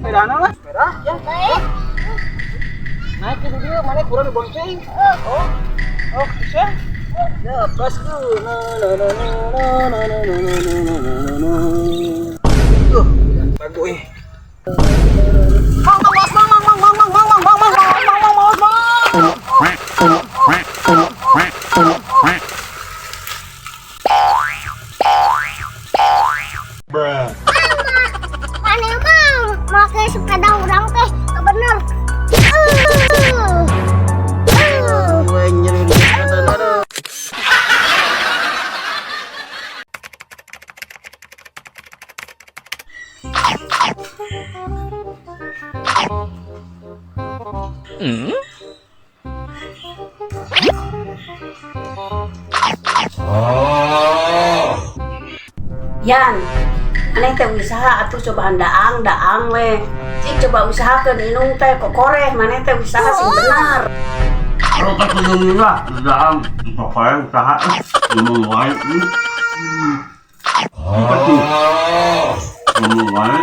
sepeda lah. Sepeda ya. Naik itu dia, mana kurang dibonceng. Oh, bisa. Ya, pas tuh. Tuh, bagus. Mana emang pakai sepeda orang teh bener. Yan, aneh teh usaha atuh cobaan daang we. Cik coba usahakeun inung teh kokoreh, maneh teh usaha sing benar. Kalau tak kunjungi lah, dalam pokoknya usaha ngomong wae. Betul. Ngomong wae.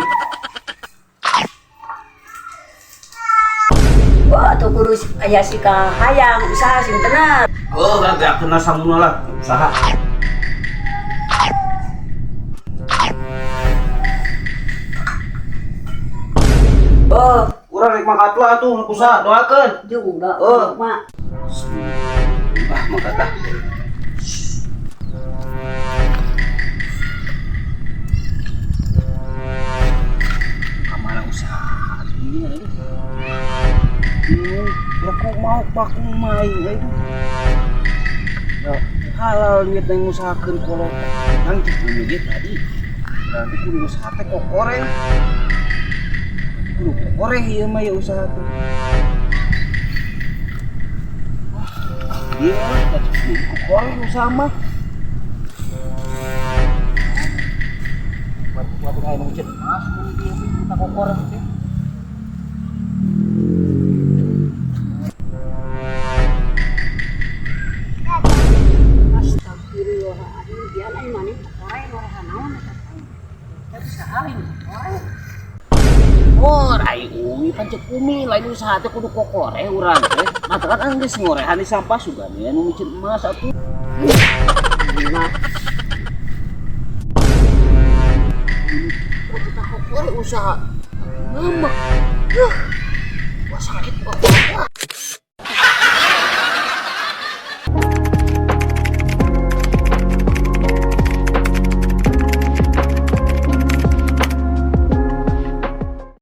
Wah, atuh kudu aya si kahayang usaha sing benar. Oh, gak kena samuna lah, usaha. Oh, urang rek mangkat lah tuh, usaha doakeun. Juga, mak. Mangkat dah. Kamana usaha ini? Ya kok mau baku main itu. Ya, halal duit yang usahakeun kalau nanti duit tadi. Berarti kudu usaha teh kok koreng. Koreh ieu mah ya usaha tuh. Iya lah, tapi koreh usaha mah. Buat kayak mungkin mas, kita kok koreh sih. Astagfirullahaladzim, dia lain mana koreh ngorehan naon eta. Teh usaha lain koreh. Oh, rai umi pancet umi lain usaha teh kudu kokoreh urang teh. Nah, kan anggeus ngorehan di sampah sugan ya nu micin emas atuh. Kita kokoreh usaha. Ngambek.